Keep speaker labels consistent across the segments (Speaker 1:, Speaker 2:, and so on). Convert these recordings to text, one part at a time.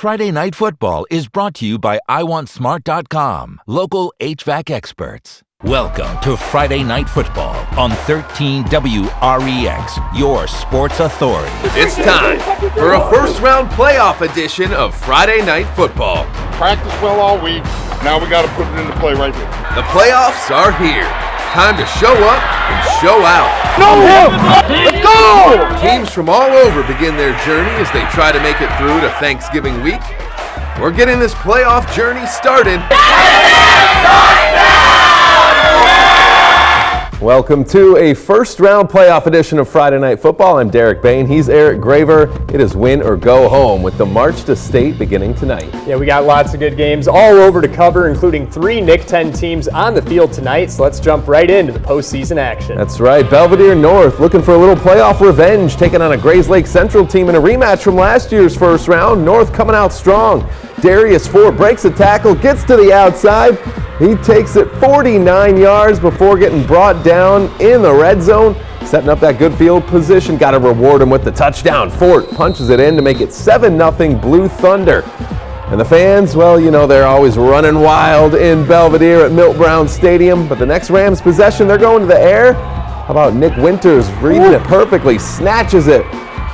Speaker 1: Friday Night Football is brought to you by iwantsmart.com, local HVAC experts. Welcome to Friday Night Football on 13 WREX, your sports authority.
Speaker 2: It's time for a first-round playoff edition of Friday Night Football.
Speaker 3: Practice well all week. Now we got to put it into play right here.
Speaker 2: The playoffs are here. Time to show up and show out.
Speaker 3: Let's go!
Speaker 2: Teams from all over begin their journey as they try to make it through to Thanksgiving week. We're getting this playoff journey started.
Speaker 4: Welcome to a first-round playoff edition of Friday Night Football. I'm Derek Bain. He's Eric Graver. It is win or go home with the March to State beginning tonight.
Speaker 5: Yeah, we got lots of good games all over to cover, including 3 Nick 10 teams on the field tonight. So let's jump right into the postseason action.
Speaker 4: That's right. Belvedere North looking for a little playoff revenge, taking on a Grayslake Central team in a rematch from last year's first round. North coming out strong. Darius Ford breaks a tackle, gets to the outside. He takes it 49 yards before getting brought down in the red zone. Setting up that good field position. Got to reward him with the touchdown. Fort punches it in to make it 7-0 Blue Thunder. And the fans, well, you know, they're always running wild in Belvedere at Milt Brown Stadium. But the next Rams possession, they're going to the air. How about Nick Winters reading it perfectly, snatches it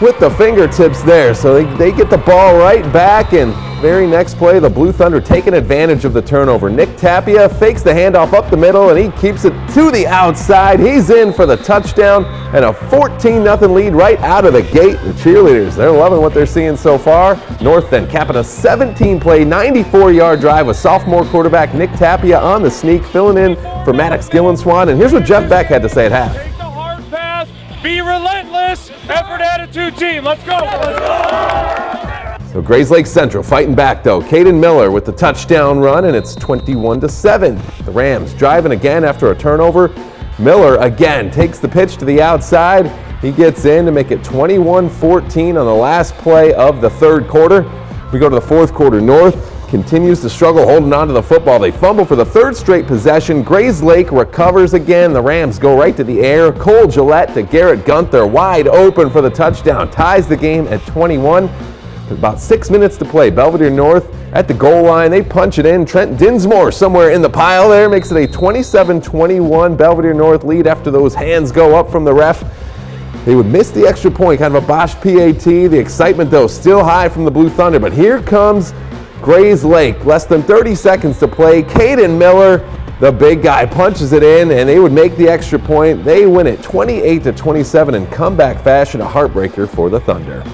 Speaker 4: with the fingertips there. So they get the ball right back, and very next play, the Blue Thunder taking advantage of the turnover. Nick Tapia fakes the handoff up the middle, and he keeps it to the outside. He's in for the touchdown, and a 14-0 lead right out of the gate. The cheerleaders, they're loving what they're seeing so far. North then capping a 17-play, 94-yard drive with sophomore quarterback Nick Tapia on the sneak, filling in for Maddox Gillenswan. And here's what Jeff Beck had to say at half.
Speaker 6: Take the hard pass, be relentless, effort attitude team, let's go!
Speaker 4: So Grayslake Central fighting back though. Caden Miller with the touchdown run, and it's 21-7. The Rams driving again after a turnover. Miller again takes the pitch to the outside. He gets in to make it 21-14 on the last play of the third quarter. We go to the fourth quarter. North continues to struggle holding on to the football. They fumble for the third straight possession. Grayslake recovers again. The Rams go right to the air. Cole Gillette to Garrett Gunther, wide open for the touchdown. Ties the game at 21. About 6 minutes to play. Belvedere North at the goal line. They punch it in. Trent Dinsmore somewhere in the pile there makes it a 27-21 Belvedere North lead after those hands go up from the ref. They would miss the extra point, kind of a botched PAT. The excitement, though, still high from the Blue Thunder. But here comes Grayslake. Less than 30 seconds to play. Caden Miller, the big guy, punches it in, and they would make the extra point. They win it 28-27 in comeback fashion, a heartbreaker for the Thunder.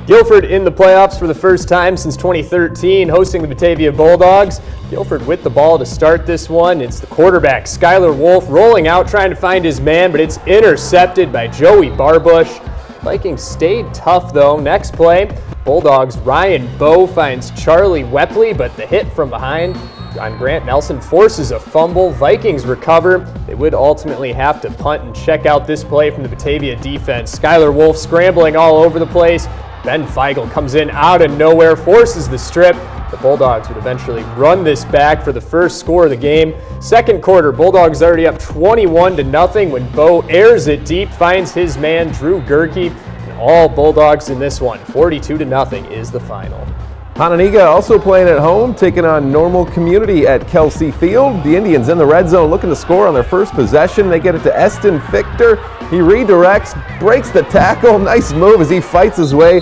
Speaker 5: Guilford in the playoffs for the first time since 2013, hosting the Batavia Bulldogs. Guilford with the ball to start this one. It's the quarterback, Skylar Wolf, rolling out, trying to find his man, but it's intercepted by Joey Barbush. Vikings stayed tough, though. Next play, Bulldogs' Ryan Bowe finds Charlie Wepley, but the hit from behind on Grant Nelson forces a fumble. Vikings recover. They would ultimately have to punt and check out this play from the Batavia defense. Skylar Wolf scrambling all over the place. Ben Feigl comes in out of nowhere, forces the strip. The Bulldogs would eventually run this back for the first score of the game. Second quarter, Bulldogs already up 21-0 when Bowe airs it deep, finds his man, Drew Gerke. And all Bulldogs in this one. 42-0 is the final.
Speaker 4: Hononegah also playing at home, taking on Normal Community at Kelsey Field. The Indians in the red zone looking to score on their first possession. They get it to Eston Fichter. He redirects, breaks the tackle. Nice move as he fights his way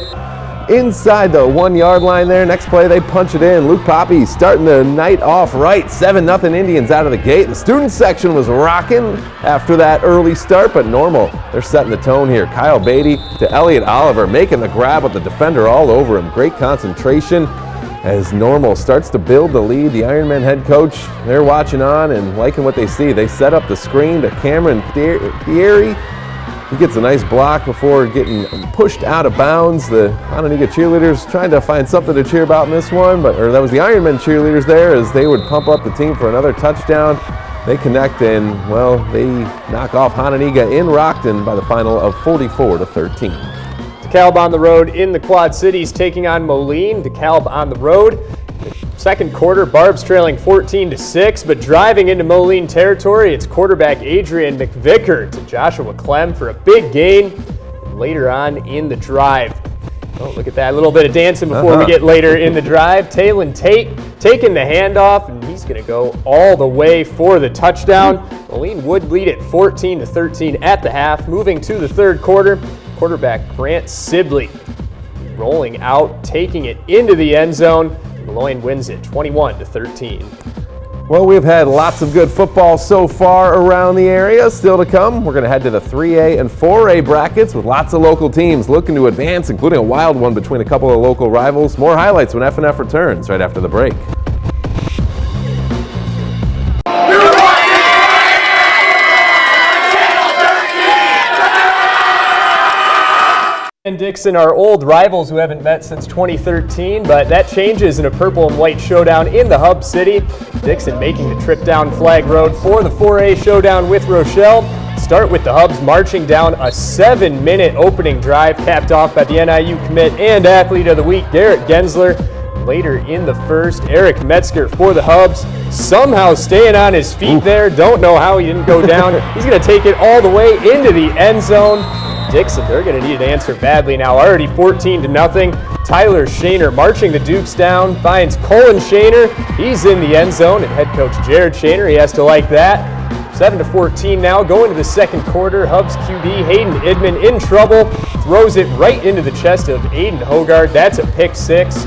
Speaker 4: inside the 1-yard line there. Next play, they punch it in. Luke Poppy starting the night off right. 7-0 Indians out of the gate. The student section was rocking after that early start, but Normal, they're setting the tone here. Kyle Beatty to Elliot Oliver, making the grab with the defender all over him. Great concentration as Normal starts to build the lead. The Ironmen head coach, they're watching on and liking what they see. They set up the screen to Cameron Thierry. He gets a nice block before getting pushed out of bounds. The Hononegah cheerleaders trying to find something to cheer about in this one, or that was the Ironmen cheerleaders there as they would pump up the team for another touchdown. They connect and, well, they knock off Hononegah in Rockton by the final of 44-13.
Speaker 5: DeKalb on the road in the Quad Cities taking on Moline. DeKalb on the road. Second quarter, Barb's trailing 14-6, but driving into Moline territory, it's quarterback Adrian McVicker to Joshua Clem for a big gain later on in the drive. Oh, look at that, a little bit of dancing before we get later in the drive. Talon Tate taking the handoff, and he's going to go all the way for the touchdown. Moline would lead it 14-13 at the half. Moving to the third quarter, quarterback Grant Sibley rolling out, taking it into the end zone. Moline wins it 21-13.
Speaker 4: Well, we've had lots of good football so far around the area. Still to come, we're going to head to the 3A and 4A brackets with lots of local teams looking to advance, including a wild one between a couple of local rivals. More highlights when F&F returns right after the break.
Speaker 5: And Dixon are old rivals who haven't met since 2013, but that changes in a purple and white showdown in the Hub City. Dixon making the trip down Flag Road for the 4A showdown with Rochelle. Start with the Hubs marching down a 7-minute opening drive, capped off by the NIU commit and athlete of the week, Garrett Gensler. Later in the first, Eric Metzger for the Hubs, somehow staying on his feet there. Don't know how he didn't go down. He's going to take it all the way into the end zone. Dixon, they're going to need an answer badly now. Already 14-0. Tyler Shaner marching the Dukes down, finds Colin Shaner. He's in the end zone, and head coach Jared Shaner, he has to like that. 7-14 now, going to the second quarter. Hubs QB Hayden Idman in trouble, throws it right into the chest of Aiden Hogard. That's a pick six.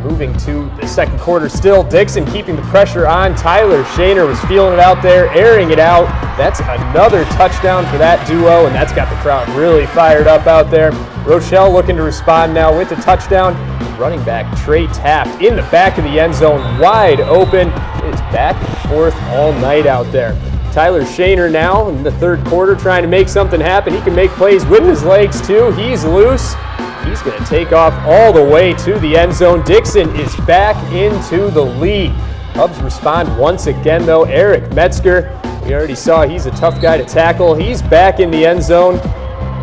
Speaker 5: Moving to the second quarter still, Dixon keeping the pressure on. Tyler Shaner was feeling it out there, airing it out. That's another touchdown for that duo, and that's got the crowd really fired up out there. Rochelle looking to respond now with a touchdown. Running back Trey Taft in the back of the end zone, wide open. It is back and forth all night out there. Tyler Shaner now in the third quarter trying to make something happen. He can make plays with his legs too. He's loose. He's going to take off all the way to the end zone. Dixon is back into the lead. Hubs respond once again, though. Eric Metzger, we already saw he's a tough guy to tackle. He's back in the end zone.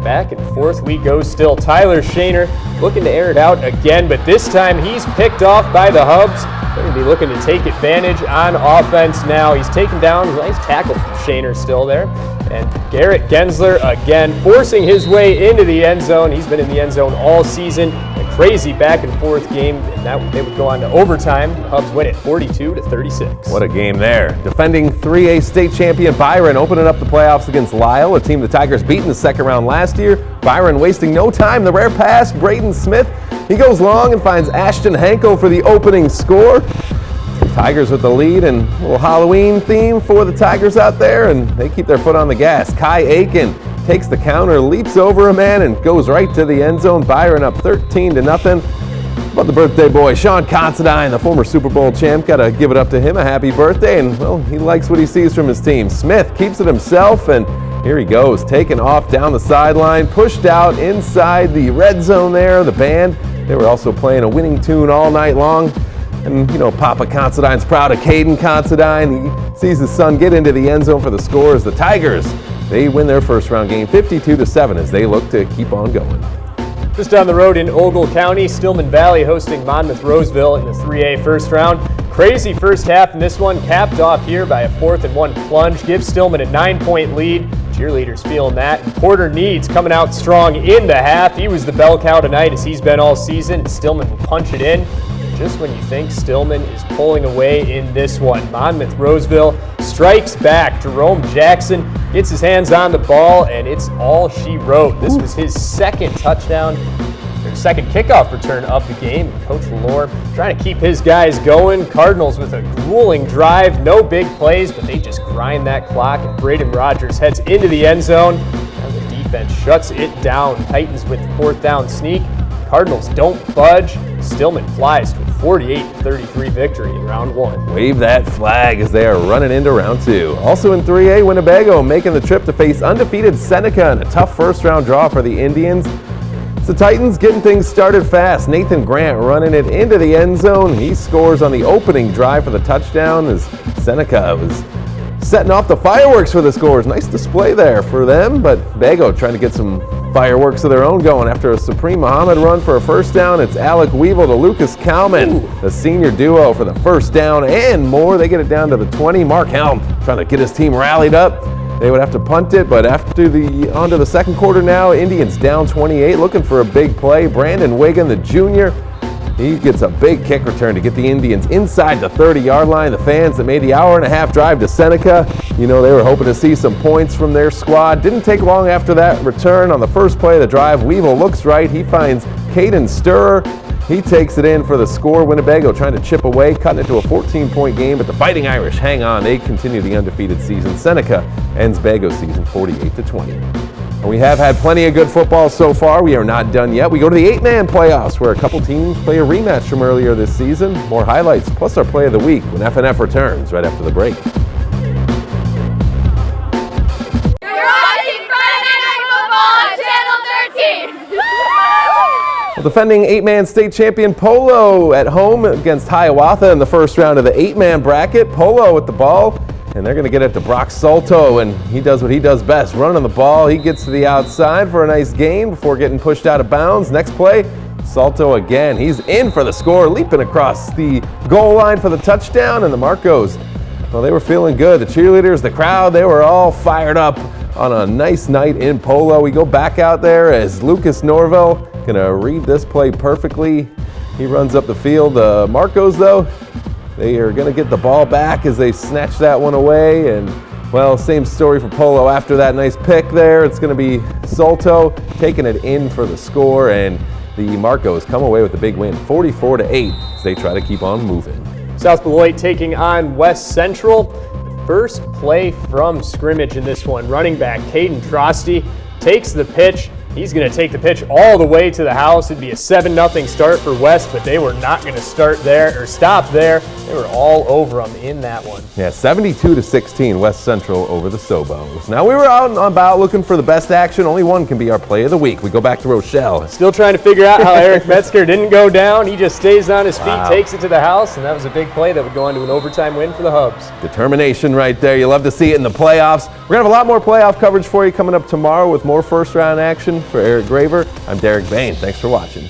Speaker 5: Back and forth we go still. Tyler Shaner looking to air it out again, but this time he's picked off by the Hubs. They're going to be looking to take advantage on offense now. He's taken down a nice tackle from Shaner still there. And Garrett Gensler again forcing his way into the end zone. He's been in the end zone all season. A crazy back and forth game, and that they would go on to overtime. The Hubs win it 42-36.
Speaker 4: What a game there. Defending 3A state champion Byron opening up the playoffs against Lyle, a team the Tigers beat in the second round last year. Byron wasting no time. The rare pass, Braden Smith. He goes long and finds Ashton Henkel for the opening score. Tigers with the lead, and a little Halloween theme for the Tigers out there, and they keep their foot on the gas. Kai Aiken takes the counter, leaps over a man, and goes right to the end zone. Byron up 13-0. About the birthday boy, Sean Considine, the former Super Bowl champ, got to give it up to him. A happy birthday, and, well, he likes what he sees from his team. Smith keeps it himself, and here he goes, taking off down the sideline, pushed out inside the red zone there. The band, they were also playing a winning tune all night long. And, you know, Papa Considine's proud of Caden Considine. He sees his son get into the end zone for the score as the Tigers, they win their first round game 52-7 as they look to keep on going.
Speaker 5: Just down the road in Ogle County, Stillman Valley hosting Monmouth Roseville in the 3A first round. Crazy first half in this one, capped off here by a 4th-and-1 plunge. Gives Stillman a 9-point lead. Cheerleaders feeling that. And Porter Needs coming out strong in the half. He was the bell cow tonight as he's been all season. Stillman will punch it in. Just when you think Stillman is pulling away in this one. Monmouth Roseville strikes back. Jerome Jackson gets his hands on the ball, and it's all she wrote. This was his second touchdown, or second kickoff return of the game. Coach Lore trying to keep his guys going. Cardinals with a grueling drive. No big plays, but they just grind that clock, and Braden Rogers heads into the end zone. And the defense shuts it down. Titans with the 4th down sneak. Cardinals don't budge. Stillman flies to a 48-33 victory in round one.
Speaker 4: Wave that flag as they are running into round two. Also in 3A, Winnebago making the trip to face undefeated Seneca in a tough first round draw for the Indians. It's the Titans getting things started fast. Nathan Grant running it into the end zone. He scores on the opening drive for the touchdown as Seneca was setting off the fireworks for the scores. Nice display there for them, but Bago trying to get some fireworks of their own going after a Supreme Muhammad run for a first down. It's Alec Weevil to Lucas Kalman, the senior duo for the first down and more. They get it down to the 20. Mark Helm trying to get his team rallied up. They would have to punt it, but onto the second quarter now, Indians down 28, looking for a big play. Brandon Wiggin, the junior, he gets a big kick return to get the Indians inside the 30-yard line. The fans that made the hour-and-a-half drive to Seneca, they were hoping to see some points from their squad. Didn't take long after that return. On the first play of the drive, Weevil looks right. He finds Caden Sturrer. He takes it in for the score. Winnebago trying to chip away, cutting it to a 14-point game, but the Fighting Irish hang on. They continue the undefeated season. Seneca ends Bago season 48-20. And we have had plenty of good football so far. We are not done yet. We go to the 8-man playoffs where a couple teams play a rematch from earlier this season. More highlights plus our play of the week when FNF returns right after the break.
Speaker 7: You're watching Friday Night Football on Channel 13.
Speaker 4: Well, defending 8-man state champion Polo at home against Hiawatha in the first round of the 8-man bracket. Polo with the ball. And they're going to get it to Brock Salto, and he does what he does best, running the ball. He gets to the outside for a nice gain before getting pushed out of bounds. Next play, Salto again. He's in for the score, leaping across the goal line for the touchdown, and the Marcos, well, they were feeling good. The cheerleaders, the crowd, they were all fired up on a nice night in Polo. We go back out there as Lucas Norville going to read this play perfectly. He runs up the field. The Marcos, though, they are going to get the ball back as they snatch that one away. And, well, same story for Polo after that nice pick there. It's going to be Salto taking it in for the score. And the Marcos come away with the big win, 44-8, as they try to keep on moving.
Speaker 5: South Beloit taking on West Central. First play from scrimmage in this one. Running back Caden Trosty takes the pitch. He's going to take the pitch all the way to the house. It'd be a 7-0 start for West, but they were not going to stop there. They were all over them in that one.
Speaker 4: Yeah, 72-16, West Central over the Sobos. Now we were out and about looking for the best action. Only one can be our play of the week. We go back to Rochelle.
Speaker 5: Still trying to figure out how Eric Metzger didn't go down. He just stays on his feet, takes it to the house, and that was a big play that would go on to an overtime win for the Hubs.
Speaker 4: Determination right there. You love to see it in the playoffs. We're going to have a lot more playoff coverage for you coming up tomorrow with more first-round action. For Eric Graver, I'm Derek Bain. Thanks for watching.